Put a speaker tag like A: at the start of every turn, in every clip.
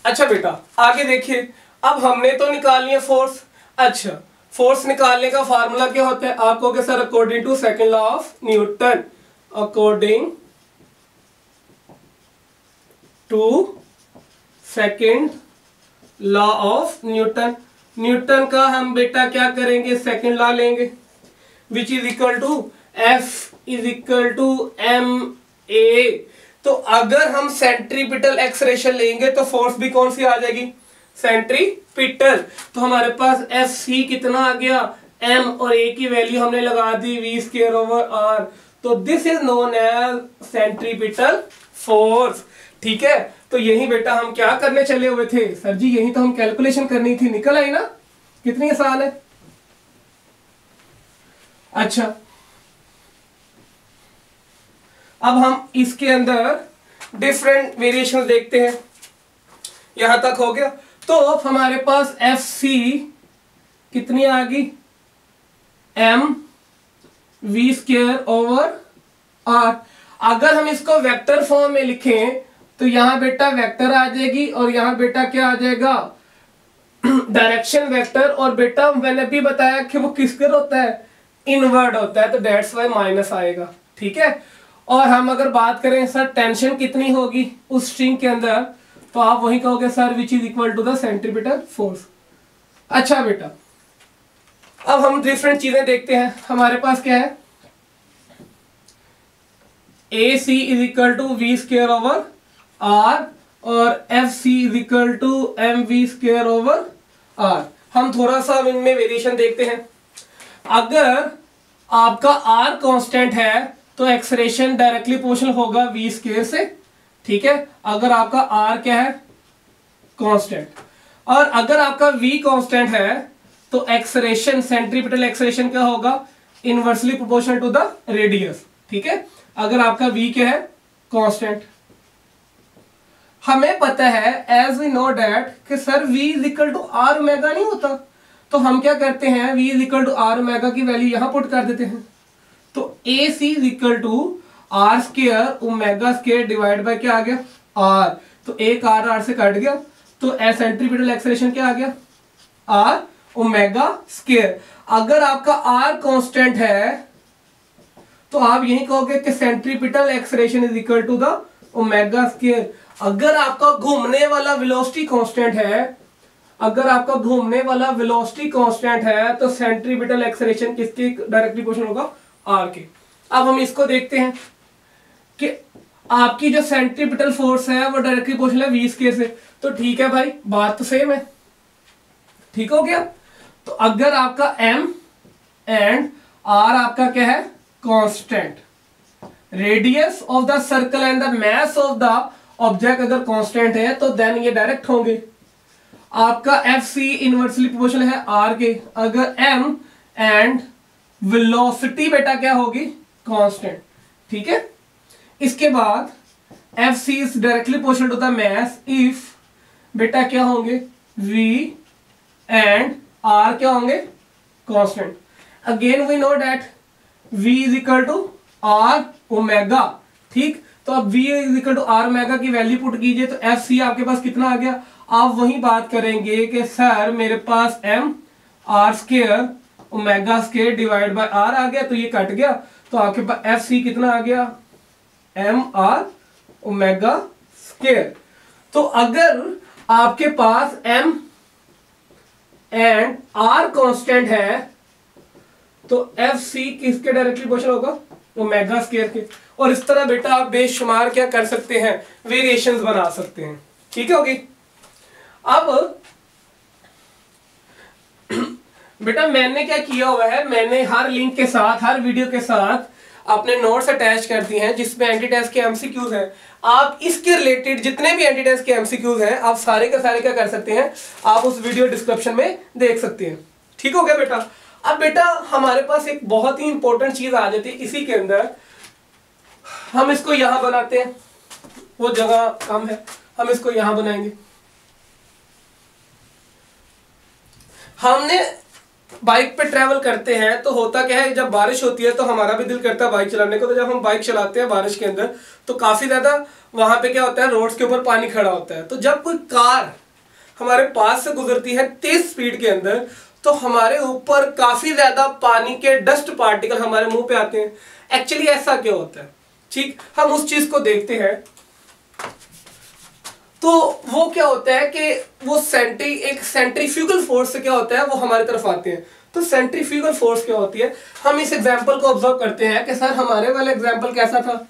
A: अच्छा बेटा आगे देखिए, अब हमने तो निकालनी है फोर्स। अच्छा, फोर्स निकालने का फार्मूला क्या होता है? आप कहोगे sir according to second law of Newton, according to second law of Newton. Newton का हम बेटा क्या करेंगे? सेकंड लॉ लेंगे, which is equal to F is equal to M A. तो अगर हम सेंट्रीपिटल एक्सलेरेशन लेंगे तो फोर्स भी कौन सी आ जाएगी? सेंट्रीपिटल। तो हमारे पास एफ सी कितना आ गया? एम और ए की वैल्यू हमने लगा दी वी स्क्वायर ओवर आर। तो this is known as centripetal force. ठीक है, तो यही बेटा हम क्या करने चले हुए थे? सर जी यही तो हम कैलकुलेशन करनी थी। निकल आई ना? कितनी आसान है। अच्छा, अब हम इसके अंदर डिफरेंट वेरिएशन देखते हैं। यहां तक हो गया। तो अब हमारे पास एफ सी कितनी आ गई? M V square over R. अगर हम इसको वेक्टर फॉर्म में लिखें तो यहां बेटा वेक्टर आ जाएगी और यहां बेटा क्या आ जाएगा? Direction vector. और बेटा मैंने भी बताया कि वो किसकर होता है? इनवर्ड होता है, तो दैट्स वाई माइनस आएगा। ठीक है, और हम अगर बात करें सर टेंशन कितनी होगी उस स्ट्रिंग के अंदर, तो आप वही कहोगे sir which is equal to the centripetal force. अच्छा बेटा, अब हम डिफरेंट चीजें देखते हैं। हमारे पास क्या है? A C is equal to V square over R और F C is equal to M V square over R. हम थोड़ा सा इनमें वेरिएशन देखते हैं। अगर आपका आर कांस्टेंट है तो एक्सलेरेशन डायरेक्टली प्रोपोर्शनल होगा वी स्क्वायर से। ठीक है, अगर आपका आर क्या है? कांस्टेंट। और अगर आपका वी कांस्टेंट है तो एक्सलेरेशन, सेंट्रीपिटल एक्सलेरेशन क्या होगा? Inversely proportional to the radius. ठीक है, अगर आपका वी क्या है? कांस्टेंट। हमें पता है एज वी नो डैट कि sir v is equal to R omega नहीं होता, तो हम क्या करते हैं? v is equal to R omega की वैल्यू यहां पुट कर देते हैं। तो A C is equal to R square omega square divide by क्या आ गया? आर। तो एक आर से कट गया, तो सेंट्रीपिटल एक्सलेरेशन क्या आ गया? R omega square. अगर आपका आर कांस्टेंट है तो आप यही कहोगे कि centripetal acceleration is equal to the omega square. अगर आपका घूमने वाला वेलोसिटी कांस्टेंट है, अगर आपका घूमने वाला वेलोसिटी कांस्टेंट है तो सेंट्रीपिटल एक्सलेरेशन किसके डायरेक्टली प्रोपोर्शनल होगा? आर के। अब हम इसको देखते हैं कि आपकी जो सेंट्रीपिटल फोर्स है वो डायरेक्टली प्रोपोर्शनल है वी स्क्वायर से। तो ठीक है भाई, बात तो सेम है। ठीक हो गया। तो अगर आपका एम एंड आर आपका क्या है? Constant, radius of the circle and the mass of the object अगर कांस्टेंट है तो देन ये डायरेक्ट होंगे। आपका एफ सी इनवर्सली प्रोपोर्शनल है आर के। अगर एम एंड वेलोसिटी बेटा क्या होगी? कांस्टेंट। ठीक है, इसके बाद F C is directly proportional to the mass if बेटा क्या होंगे? वी एंड आर क्या होंगे? Constant. Again we know that v is equal to R omega. ठीक, तो अब v is equal to R omega की वैल्यू पुट कीजिए तो एफ सी आपके पास कितना आ गया? आप वही बात करेंगे कि सर मेरे पास M R square omega square divide by R आ गया, तो ये कट गया, तो आपके पास एफ सी कितना आ गया? M R omega square. तो अगर आपके पास एम एंड आर कांस्टेंट है तो एफ सी किसके डायरेक्टली प्रोपोर्शनल होगा? ओमेगा स्क्वायर के। और इस तरह बेटा आप बेशुमार क्या कर सकते हैं? वेरिएशंस बना सकते हैं। ठीक है, होगी। अब बेटा मैंने क्या किया हुआ है, मैंने हर लिंक के साथ, हर वीडियो के साथ अपने नोट्स अटैच कर दिए हैं जिसमें एंटी टेस्ट के एमसीक्यूज हैं। आप इसके रिलेटेड जितने भी एंटी टेस्ट के एमसीक्यूज हैं आप सारे के सारे क्या कर सकते हैं? आप उस वीडियो डिस्क्रिप्शन में देख सकते हैं। ठीक हो गया बेटा। अब बेटा हमारे पास एक बहुत ही इंपॉर्टेंट चीज आ जाती है इसी के अंदर। हम इसको यहां बनाते हैं, वो जगह कम है, हम इसको यहां बनाएंगे। हमने बाइक पे ट्रैवल करते हैं तो होता क्या है, जब बारिश होती है तो हमारा भी दिल करता है बाइक चलाने को। तो जब हम बाइक चलाते हैं बारिश के अंदर तो काफी ज्यादा वहां पे क्या होता है, रोड्स के ऊपर पानी खड़ा होता है। तो जब कोई कार हमारे पास से गुजरती है तेज स्पीड के अंदर तो हमारे ऊपर काफी ज्यादा पानी के डस्ट पार्टिकल हमारे मुंह पे आते हैं। एक्चुअली ऐसा क्यों होता है, ठीक, हम उस चीज को देखते हैं। तो वो क्या होता है कि वो एक सेंट्रीफ्यूगल फोर्स से क्या होता है, वो हमारी तरफ आते हैं। तो सेंट्रीफ्यूगल फोर्स क्या होती है, हम इस एग्जांपल को ऑब्जर्व करते हैं कि सर हमारे वाला एग्जांपल कैसा था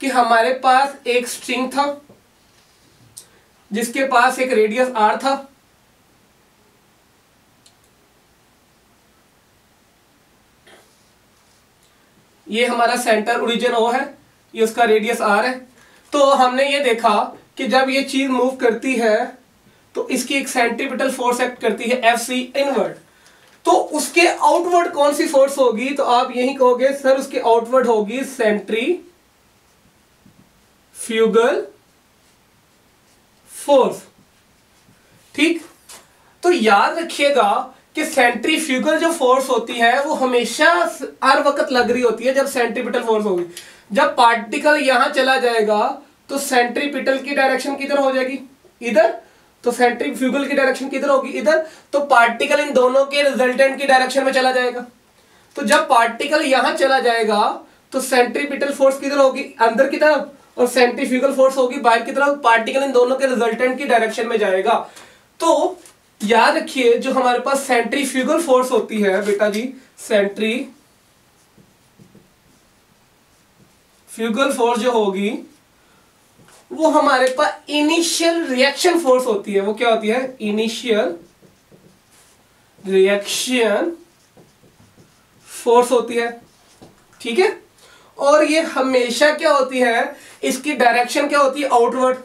A: कि हमारे पास एक स्ट्रिंग था जिसके पास एक रेडियस r था, ये हमारा सेंटर ओरिजिन O है, ये उसका रेडियस r है। तो हमने ये देखा कि जब ये चीज मूव करती है तो इसकी एक सेंट्रीपिटल फोर्स एक्ट करती है Fc इनवर्ड। तो उसके आउटवर्ड कौन सी फोर्स होगी, तो आप यही कहोगे सर उसके आउटवर्ड होगी सेंट्रीफ्यूगल फोर्स। ठीक, तो याद रखिएगा कि सेंट्रीफ्यूगल जो फोर्स होती है वो हमेशा हर वक्त लग रही होती है जब सेंट्रीपिटल फोर्स होगी। जब पार्टिकल यहां चला जाएगा तो सेंट्रीपिटल की डायरेक्शन किधर हो जाएगी, इधर। तो सेंट्रीफ्यूगल की डायरेक्शन किधर होगी, इधर। तो पार्टिकल इन दोनों के रिजल्टेंट की डायरेक्शन में चला जाएगा। तो जब पार्टिकल यहां चला जाएगा तो सेंट्रीपिटल फोर्स किधर होगी, अंदर की तरफ, और सेंट्रीफ्यूगल फोर्स होगी बाहर की तरफ। पार्टिकल इन दोनों के रिजल्टेंट की डायरेक्शन में जाएगा। तो याद रखिए जो हमारे पास सेंट्रीफ्यूगल फोर्स होती है बेटा जी, सेंट्रीफ्यूगल फोर्स जो होगी वो हमारे पास इनिशियल रिएक्शन फोर्स होती है। वो क्या होती है, इनिशियल रिएक्शन फोर्स होती है। ठीक है, और ये हमेशा क्या होती है, इसकी डायरेक्शन क्या होती है, आउटवर्ड।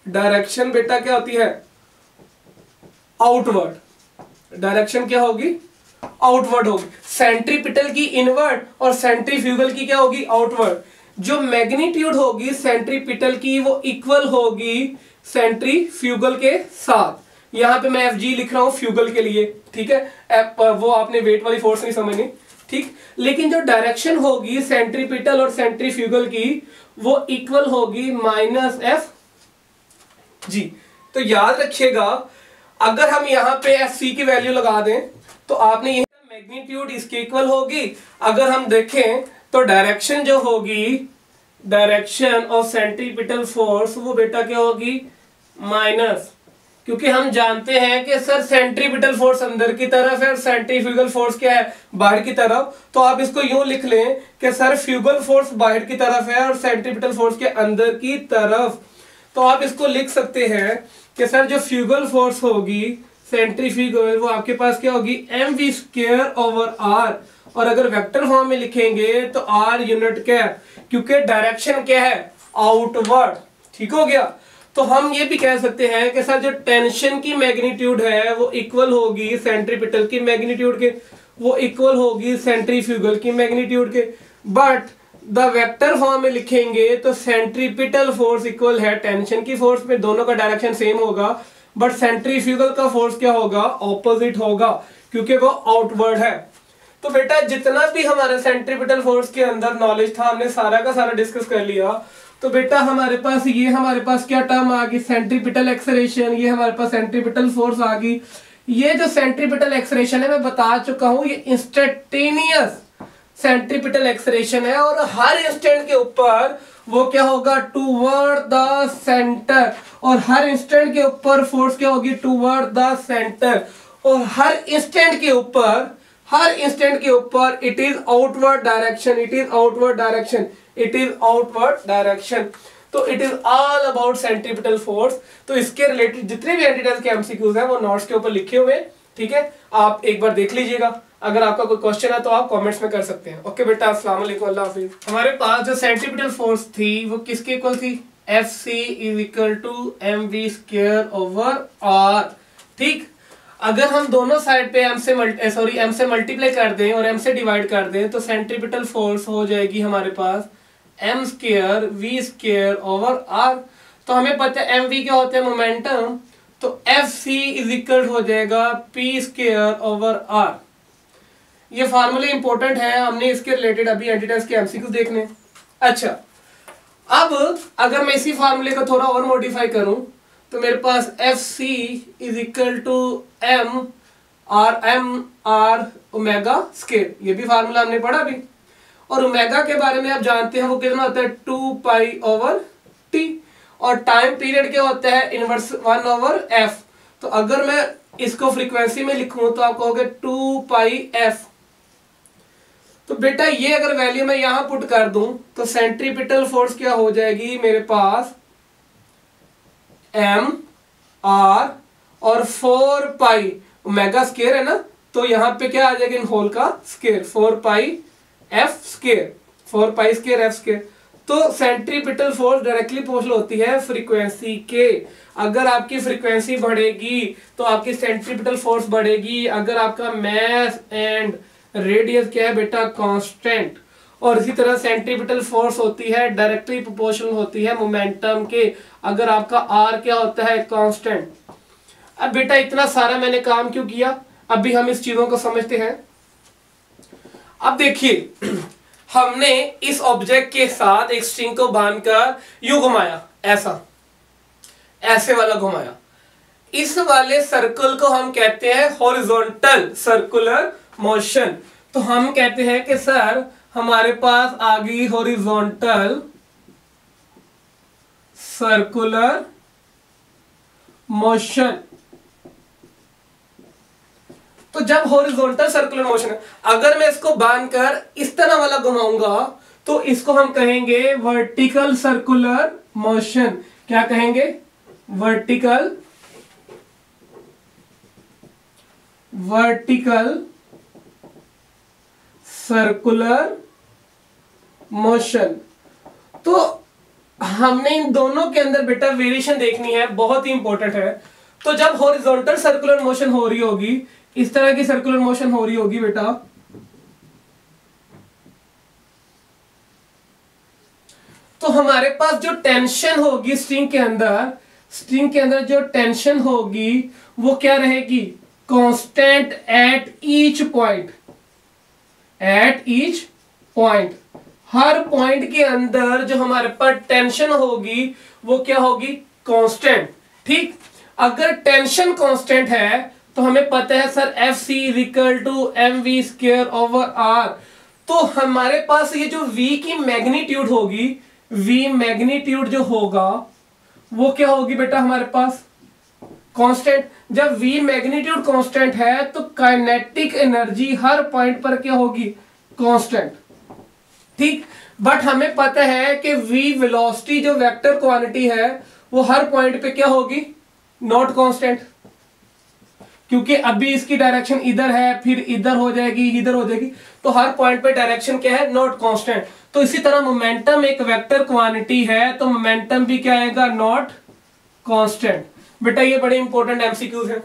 A: डायरेक्शन बेटा क्या होती है, आउटवर्ड। डायरेक्शन क्या होगी, आउटवर्ड होगी। सेंट्रीपिटल की इनवर्ड और सेंट्रीफ्यूगल की क्या होगी, आउटवर्ड। जो मैग्नीट्यूड होगी सेंट्रीपिटल की वो इक्वल होगी सेंट्रीफ्यूगल के साथ। यहां पे मैं Fg लिख रहा हूं फ्यूगल के लिए, ठीक है, वो आपने वेट वाली फोर्स नहीं समझनी, ठीक। लेकिन जो डायरेक्शन होगी सेंट्रीपिटल और सेंट्रीफ्यूगल की वो इक्वल होगी -Fg। तो याद रखिएगा अगर हम यहां पे Fc की वैल्यू लगा दें तो आपने ये मैग्नीट्यूड इसके इक्वल होगी। अगर हम देखें तो डायरेक्शन जो होगी, डायरेक्शन ऑफ सेंट्रीपिटल फोर्स वो बेटा क्या होगी, माइनस, क्योंकि हम जानते हैं कि सर सेंट्रीपिटल फोर्स अंदर की तरफ है और सेंट्रीफ्यूगल फोर्स क्या है, बाहर की तरफ। तो आप इसको यूं लिख लें कि सर फ्यूगल फोर्स बाहर की तरफ है और सेंट्रीपिटल फोर्स के अंदर की तरफ। तो आप इसको लिख सकते हैं कि सर जो फ्यूगल फोर्स होगी सेंट्रीफ्यूगल वो आपके पास क्या होगी, mv²/r। और अगर वेक्टर फॉर्म में लिखेंगे तो r यूनिट क्या है, क्योंकि डायरेक्शन क्या है, आउटवर्ड। ठीक हो गया। तो हम ये भी कह सकते हैं कि सर जो टेंशन की मैग्नीट्यूड है वो इक्वल होगी सेंट्रीपिटल की मैग्नीट्यूड के, वो इक्वल होगी सेंट्रीफ्यूगल की मैग्नीट्यूड के। बट द वेक्टर फॉर्म में लिखेंगे तो सेंट्रीपिटल फोर्स इक्वल है टेंशन की फोर्स में, दोनों का डायरेक्शन सेम होगा। बट सेंट्रीफ्यूगल का फोर्स क्या होगा, ऑपोजिट होगा, क्योंकि वो आउटवर्ड है। तो बेटा जितना भी हमारे सेंट्रीपिटल फोर्स के अंदर नॉलेज था हमने सारा का सारा डिस्कस कर लिया। तो बेटा हमारे पास क्या टर्म आ गई, सेंट्रीपिटल एक्सेलरेशन। ये हमारे पास सेंट्रीपिटल फोर्स आ गई। ये जो सेंट्रीपिटल एक्सेलरेशन है मैं बता चुका हूं, ये इंस्टेंटेनियस सेंट्रीपिटल एक्सेलरेशन है और हर इंस्टेंट के ऊपर वो क्या होगा, टूवर्ड द सेंटर। और हर इंस्टेंट के ऊपर फोर्स क्या होगी, टूवर्ड द सेंटर। और हर इंस्टेंट के ऊपर इट इज आउटवर्ड डायरेक्शन, तो it is all about centripetal force. तो इसके रिलेटेड जितने भी एंटीटेल्स के एमसीक्यूज हैं वो नोट्स के ऊपर लिखे हुए, ठीक है, आप एक बार देख लीजिएगा। अगर आपका कोई क्वेश्चन है तो आप कमेंट्स में कर सकते हैं। ओके बेटा, अस्सलाम वालेकुम, अल्लाह हाफिज। हमारे पास जो सेंट्रीपिटल फोर्स थी वो किसके इक्वल थी, Fc = mv²/r। ठीक, अगर हम दोनों साइड पे m से मल्टीप्लाई कर दें और m से डिवाइड कर दें तो सेंट्रीपिटल फोर्स हो जाएगी हमारे पास m² v²/r। तो हमें पता है mv क्या होता है, मोमेंटम। तो Fc = हो जाएगा p²/r। ये फार्मूले इंपॉर्टेंट है, हमने इसके रिलेटेड अभी एंटीटेंस के एमसीक्यू देखने। अच्छा, अब अगर मैं इसी फार्मूले को थोड़ा और मॉडिफाई करूं तो मेरे पास F C is equal to M R omega square, ये भी फार्मूला हमने पढ़ा अभी। और ओमेगा के बारे में आप जानते हैं वो कितना होता है 2 पाई ओवर टी, और टाइम पीरियड क्या होता है इनवर्स 1 ओवर एफ। तो अगर मैं इसको फ्रीक्वेंसी में लिखूं तो आप कहोगे 2 पाई एफ। तो बेटा ये अगर वैल्यू मैं यहां पुट कर दूं तो सेंट्रीपिटल फोर्स क्या हो जाएगी मेरे पास एम आर और 4 पाई ओमेगा स्केयर है ना, तो यहां पे क्या आ जाएगा इन होल का स्केयर 4 पाई एफ स्केयर, 4 पाई स्केयर एफ स्केयर। तो सेंट्रीपिटल फोर्स डायरेक्टली प्रोपोर्शनल होती है फ्रीक्वेंसी के। अगर आपकी फ्रीक्वेंसी बढ़ेगी तो आपकी सेंट्रीपिटल फोर्स बढ़ेगी। अगर आपका मास एंड रेडियस क्या है बेटा कांस्टेंट, और इसी तरह सेंट्रीपिटल फोर्स होती है डायरेक्टली प्रोपोर्शनल होती है मोमेंटम के। अगर आपका आर क्या होता है कांस्टेंट। अब बेटा इतना सारा मैंने काम क्यों किया, अभी हम इस चीजों को समझते हैं। अब देखिए हमने इस ऑब्जेक्ट के साथ एक स्ट्रिंग को बांधकर यूं घुमाया, ऐसा ऐसे वाला घुमाया। इस वाले सर्कल को हम कहते हैं हॉरिजॉन्टल सर्कुलर मोशन। तो हम कहते हैं कि सर हमारे पास आ गई हॉरिजॉन्टल सर्कुलर मोशन। तो जब हॉरिजॉन्टल सर्कुलर मोशन है, अगर मैं इसको बांधकर इस तरह वाला घुमाऊंगा तो इसको हम कहेंगे वर्टिकल सर्कुलर मोशन। क्या कहेंगे? Vertical circular motion. तो हमने इन दोनों के अंदर बेटा वेरिएशन देखनी है, बहुत ही इंपॉर्टेंट है। तो जब हॉरिजॉन्टल सर्कुलर मोशन हो रही होगी, इस तरह की सर्कुलर मोशन हो रही होगी बेटा, तो हमारे पास जो टेंशन होगी स्ट्रिंग के अंदर जो टेंशन होगी वो क्या रहेगी? Constant at each point. Her point के अंदर जो हमारे पास टेंशन होगी वो क्या होगी? कांस्टेंट। ठीक, अगर टेंशन कांस्टेंट है तो हमें पता है sir F C is equal to M V square over R. तो हमारे पास ये जो v की मैग्नीट्यूड होगी, v मैग्नीट्यूड जो होगा वो क्या होगी बेटा हमारे पास? कांस्टेंट। जब v मैग्नीट्यूड कांस्टेंट है तो काइनेटिक एनर्जी हर पॉइंट पर क्या होगी? कांस्टेंट। ठीक, बट हमें पता है कि v वेलोसिटी जो वेक्टर क्वांटिटी है वो हर पॉइंट पे क्या होगी? नॉट कांस्टेंट, क्योंकि अभी इसकी डायरेक्शन इधर है, फिर इधर हो जाएगी, इधर हो जाएगी, तो हर पॉइंट पे डायरेक्शन क्या है? Not constant. तो इसी तरह मोमेंटम एक वेक्टर क्वांटिटी है तो मोमेंटम भी क्या आएगा? Not constant. बेटा ये बड़े इंपॉर्टेंट एमसीक्यूज हैं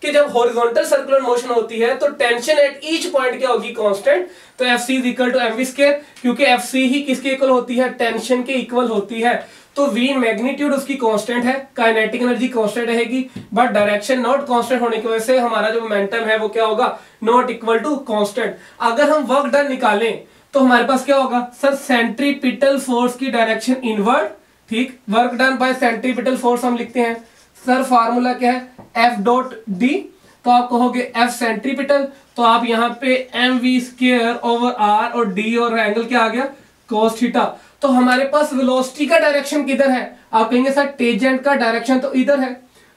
A: कि जब हॉरिजॉन्टल सर्कुलर मोशन होती है तो टेंशन एट ईच पॉइंट क्या होगी? कांस्टेंट। तो F C is equal to M V square, क्योंकि एफ सी ही किसके इक्वल होती है? टेंशन के इक्वल होती है। तो v मैग्नीट्यूड उसकी कांस्टेंट है, काइनेटिक एनर्जी कांस्टेंट रहेगी, बट डायरेक्शन नॉट कांस्टेंट होने की वजह से हमारा जो मोमेंटम है वो क्या होगा? Not equal to constant. अगर हम वर्क डन निकालें तो हमारे पास क्या होगा? सर सेंट्रीपिटल फोर्स की डायरेक्शन इनवर्ड। ठीक, work done by centripetal force हम लिखते हैं सर, फार्मूला क्या है? F dot D. तो आप कहोगे एफ सेंट्रीपिटल, तो आप यहाँ पे M V square over R और डी और एंगल क्या आ गया? Cos theta. तो हमारे पास वेलोसिटी का डायरेक्शन किधर है? आप कहेंगे सर टेंजेंट का डायरेक्शन तो इधर है।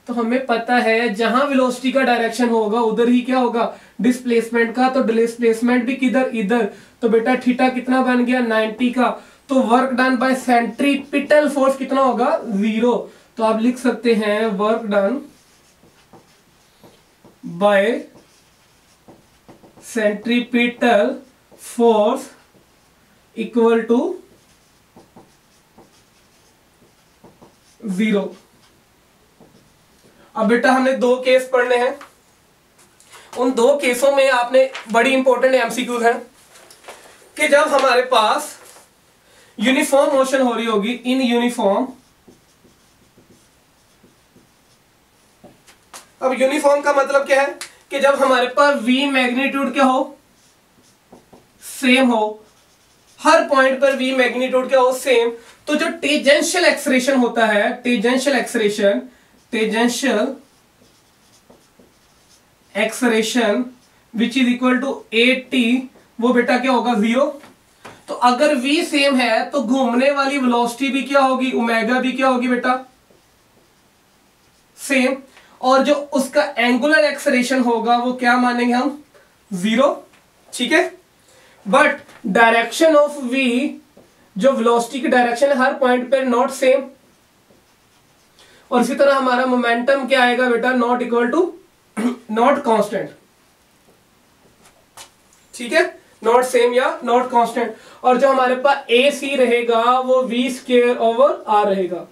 A: तो हमें पता है जहां वेलोसिटी का डायरेक्शन होगा उधर ही क्या होगा? डिस्प्लेसमेंट का। तो डिस्प्लेसमेंट भी किधर? इधर। तो बेटा थीटा कितना बन गया? 90 का। तो work done by centripetal force कितना होगा? 0। तो आप लिख सकते हैं work done by centripetal force equal to 0। अब बेटा हमने 2 केस पढ़ने हैं। उन 2 केसों में आपने बड़ी इंपॉर्टेंट एमसीक्यूज हैं कि जब हमारे पास यूनिफॉर्म मोशन हो रही होगी, इन यूनिफॉर्म। अब यूनिफॉर्म का मतलब क्या है? कि जब हमारे पास v मैग्नीट्यूड क्या हो? सेम हो, हर पॉइंट पर v मैग्नीट्यूड क्या हो, सेम, तो जो टेंजेंशियल एक्सलेरेशन होता है, tangential acceleration which is equal to at, वो बेटा क्या होगा, 0। तो अगर v सेम है तो घूमने वाली वेलोसिटी भी क्या होगी, ओमेगा भी क्या होगी बेटा, सेम, और जो उसका एंगुलर एक्सलेरेशन होगा वो क्या मानेंगे हम, 0, ठीक है। बट डायरेक्शन ऑफ v, जो वेलोसिटी की डायरेक्शन है हर पॉइंट पे नॉट सेम, और इसी तरह हमारा मोमेंटम क्या आएगा बेटा, not equal to, not constant, ठीक है, नॉट सेम या नॉट कांस्टेंट। और जो हमारे पास ए सी रहेगा वो v स्क्वायर ओवर r रहेगा।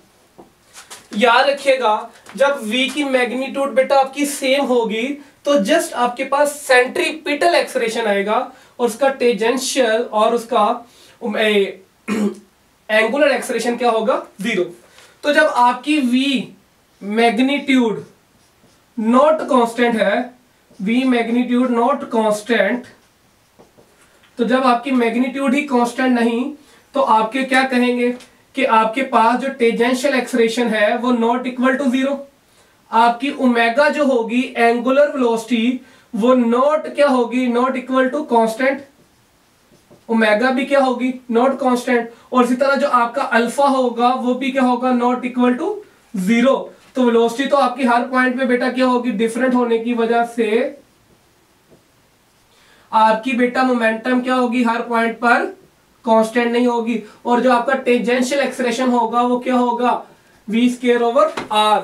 A: याद रखिएगा जब v की मैग्नीट्यूड बेटा आपकी सेम होगी तो जस्ट आपके पास सेंट्रीपिटल एक्सलेरेशन आएगा और उसका टेंजेंशियल और उसका एंगुलर एक्सलेरेशन क्या होगा, 0। तो जब आपकी v मैग्नीट्यूड नॉट कांस्टेंट है, v मैग्नीट्यूड नॉट कांस्टेंट, तो जब आपकी मैग्नीट्यूड ही कांस्टेंट नहीं तो आपके क्या कहेंगे कि आपके पास जो टेंजेंशियल एक्सलेरेशन है वो नॉट इक्वल टू 0। आपकी ओमेगा जो होगी एंगुलर वेलोसिटी वो नॉट क्या होगी, not equal to constant, omega भी क्या होगी, नॉट कांस्टेंट, और इसी तरह जो आपका अल्फा होगा वो भी क्या होगा, नॉट इक्वल टू 0। तो वेलोसिटी तो आपकी हर पॉइंट पे बेटा क्या होगी, डिफरेंट होने की वजह से आपकी बेटा मोमेंटम क्या होगी, हर पॉइंट पर कांस्टेंट नहीं होगी, और जो आपका टेंजेंशियल एक्सलेरेशन होगा वो क्या होगा, v स्क्वायर ओवर r।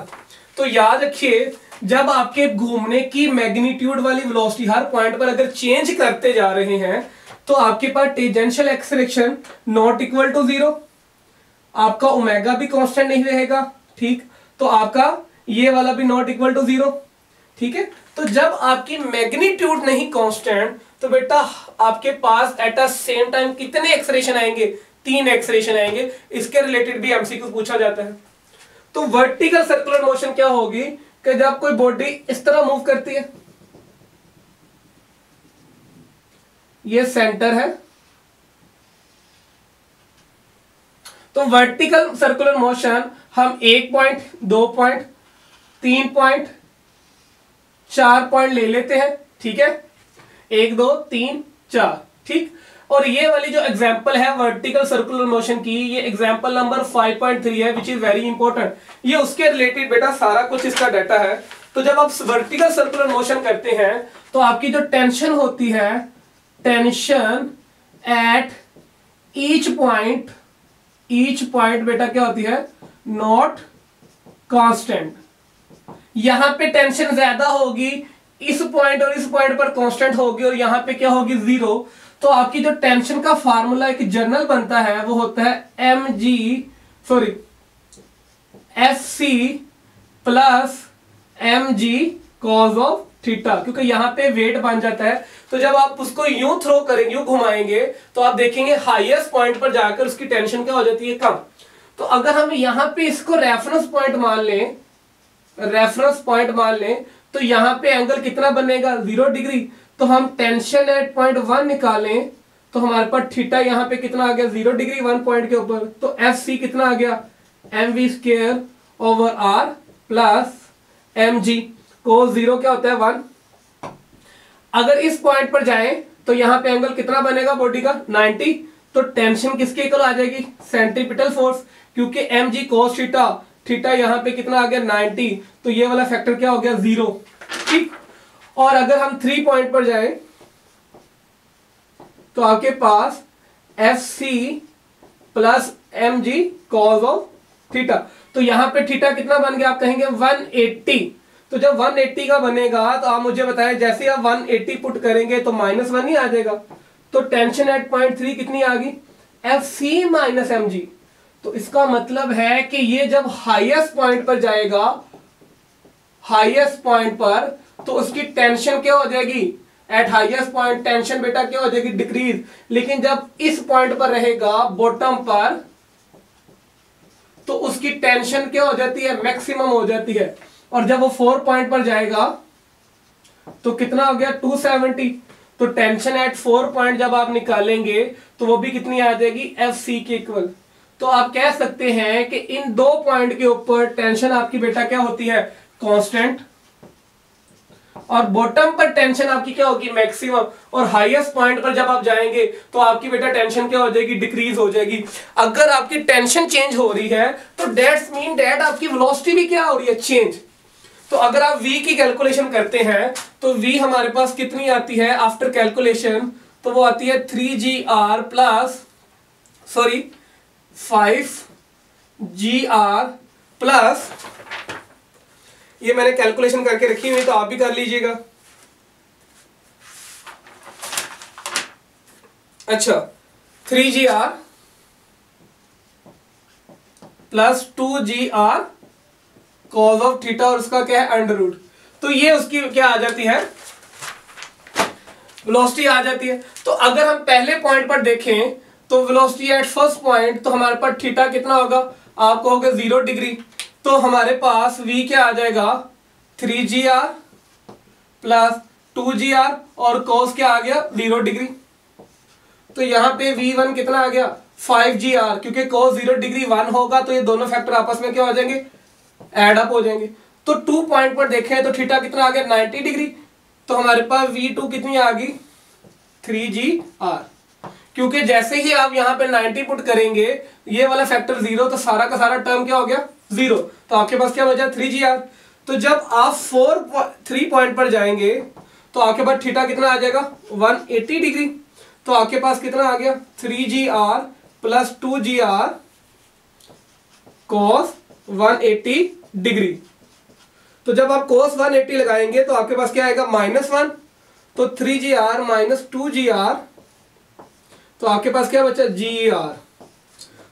A: तो याद रखिए जब आपके घूमने की मैग्नीट्यूड वाली वेलोसिटी हर पॉइंट पर अगर चेंज करते जा रहे हैं तो आपके पास tangential acceleration not equal to 0, आपका ओमेगा भी कांस्टेंट नहीं रहेगा, ठीक, तो आपका ये वाला भी नॉट इक्वल टू 0, ठीक है। तो जब आपकी मैग्नीट्यूड नहीं कांस्टेंट तो बेटा आपके पास एट अ सेम टाइम कितने एक्सलेरेशन आएंगे, 3 एक्सलेरेशन आएंगे। इसके रिलेटेड भी एमसीक्यू पूछा जाता है। तो वर्टिकल सर्कुलर मोशन क्या होगी कि जब कोई बॉडी इस तरह मूव करती है, ये सेंटर है, तो वर्टिकल सर्कुलर मोशन हम 1 पॉइंट, 2 पॉइंट, 3 पॉइंट, 4 पॉइंट ले लेते हैं, ठीक है, 1 2 3 4, ठीक। और ये वाली जो एग्जांपल है वर्टिकल सर्कुलर मोशन की, ये एग्जांपल नंबर 5.3 है विच इज वेरी इंपॉर्टेंट। ये उसके रिलेटेड बेटा सारा कुछ इसका डाटा है। तो जब आप वर्टिकल सर्कुलर मोशन करते हैं तो आपकी जो टेंशन होती है, टेंशन एट ईच पॉइंट बेटा क्या होती है, नॉट कांस्टेंट। यहां पे टेंशन ज्यादा होगी, इस पॉइंट और इस पॉइंट पर कांस्टेंट होगी, और यहां पे क्या होगी, 0। तो आपकी जो टेंशन का फार्मूला एक जर्नल बनता है वो होता है FC plus mg cos of theta, क्योंकि यहां पे वेट बन जाता है। तो जब आप उसको यूं थ्रो करेंगे, यूं घुमाएंगे, तो आप देखेंगे हाईएस्ट पॉइंट पर जाकर उसकी टेंशन क्या हो जाती है, कम। तो अगर हम यहां पे इसको रेफरेंस पॉइंट मान लें तो यहां पे एंगल कितना बनेगा, 0 डिग्री। तो हम टेंशन एट पॉइंट 1 निकालें तो हमारे पास थीटा यहां पे कितना आ गया, 0 डिग्री 1 पॉइंट के ऊपर। तो FC कितना आ गया, mv square over r plus mg, को 0 क्या होता है, 1। अगर इस पॉइंट पर जाएं तो यहां पे एंगल कितना बनेगा बॉडी का, 90। तो टेंशन किसके इक्वल आ जाएगी, सेंट्रीपिटल फोर्स, क्योंकि mg cos थीटा, थीटा यहां पे कितना आ गया, 90। तो ये वाला फैक्टर क्या हो गया, 0, ठीक। और अगर हम 3 पॉइंट पर जाएं तो आपके पास FC plus mg cos of theta. तो यहां पे थीटा कितना बन गया, आप कहेंगे 180। तो जब 180 का बनेगा तो आप मुझे बताएं, जैसे आप 180 पुट करेंगे तो -1 ही आ जाएगा। तो टेंशन एट पॉइंट 3 कितनी आ गई, FC माइनस mg। तो इसका मतलब है कि ये जब हाईएस्ट पॉइंट पर जाएगा, हाईएस्ट पॉइंट पर, तो उसकी टेंशन क्या हो जाएगी, एट हाईएस्ट पॉइंट टेंशन बेटा क्या हो जाएगी, डिक्रीज। लेकिन जब इस पॉइंट पर रहेगा बॉटम पर, तो उसकी टेंशन क्या हो जाती है, मैक्सिमम हो जाती है। और जब वो 4 पॉइंट पर जाएगा तो कितना हो गया, 270। तो टेंशन एट 4 पॉइंट जब आप निकालेंगे तो वो भी कितनी आ जाएगी, एफ सी के इक्वल। तो आप कह सकते हैं कि इन 2 पॉइंट के ऊपर टेंशन आपकी बेटा क्या होती है, कांस्टेंट, और बॉटम पर टेंशन आपकी क्या होगी, मैक्सिमम, और हाईएस्ट पॉइंट पर जब आप जाएंगे तो आपकी बेटा टेंशन क्या हो जाएगी, डिक्रीज हो जाएगी। अगर आपकी टेंशन चेंज हो रही है तो दैट्स मीन दैट आपकी वेलोसिटी भी क्या हो रही है, चेंज। तो अगर आप v की कैलकुलेशन करते हैं तो v हमारे पास कितनी आती है आफ्टर कैलकुलेशन, तो वो आती है 3gr प्लस 5gr प्लस, ये मैंने कैलकुलेशन करके रखी हुई तो आप भी कर लीजिएगा। अच्छा, 3gr plus 2gr cause of theta, और उसका क्या है, अंडर रूट। तो ये उसकी क्या आ जाती है, वेलोसिटी आ जाती है। तो अगर हम पहले पॉइंट पर देखें तो वेलोसिटी एट फर्स्ट पॉइंट, तो हमारे पास थीटा कितना होगा, आप कहोगे 0 डिग्री, तो हमारे पास v क्या आ जाएगा, 3gr प्लस 2gr, और cos क्या आ गया, 0 डिग्री। तो यहाँ पे v1 कितना आ गया, 5gr, क्योंकि cos 0 डिग्री 1 होगा तो ये दोनों फैक्टर आपस में क्या हो जाएंगे, एड अप हो जाएंगे। तो 2 पॉइंट पर देखें तो थीटा कितना आ गया, 90 डिग्री। तो हमारे पास v2 कितनी आ गई, 3gr, क्योंकि जैसे ही आप यहाँ पे 90 पुट करेंगे ये वाला फैक्टर 0, तो सारा का सारा टर्म क्या हो गया, 0। तो आपके पास क्या बचा, 3gr। तो जब आप 3 पॉइंट पर जाएंगे तो आपके पास थीटा कितना आ जाएगा, 180 डिग्री। तो आपके पास कितना आ गया, 3gr plus 2gr cos 180 degree. तो जब आप cos 180 लगाएंगे तो आपके पास क्या आएगा, -1। तो 3gr माइनस 2gr, तो आपके पास क्या बचा, gr।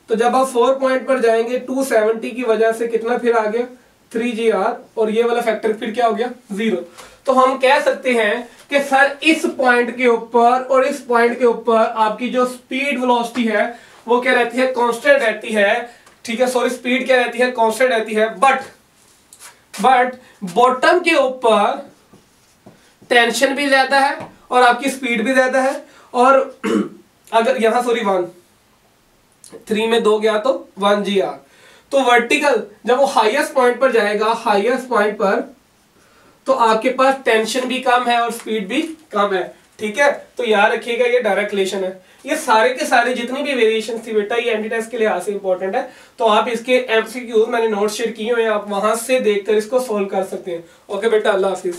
A: तो जब आप 4 पॉइंट पर जाएंगे 270 की वजह से कितना फिर आ गया, 3gr, और ये वाला फैक्टर फिर क्या हो गया, 0। तो हम कह सकते हैं कि सर इस पॉइंट के ऊपर और इस पॉइंट के ऊपर आपकी जो स्पीड वेलोसिटी है वो क्या रहती है, कांस्टेंट रहती है, ठीक है, सॉरी, स्पीड क्या रहती है, कांस्टेंट रहती है। बट बॉटम के ऊपर टेंशन भी ज्यादा है और आपकी स्पीड भी ज्यादा है, और अगर यहां सॉरी 3 में 2 गया तो 1gr। तो वर्टिकल जब वो हाईएस्ट पॉइंट पर जाएगा, हाईएस्ट पॉइंट पर, तो आपके पास टेंशन भी कम है और स्पीड भी कम है, ठीक है। तो याद रखिएगा ये डायरेक्ट रिलेशन है। ये सारे के सारे जितनी भी वेरिएशन थी बेटा ये एंटी टेस्ट के लिए आज से इंपॉर्टेंट है। तो आप इसके एमसीक्यू मैंने नोट शेयर किए हुए हैं, आप वहां से देखकर इसको सोल्व कर सकते हैं। ओके बेटा, अल्लाह हाफिज।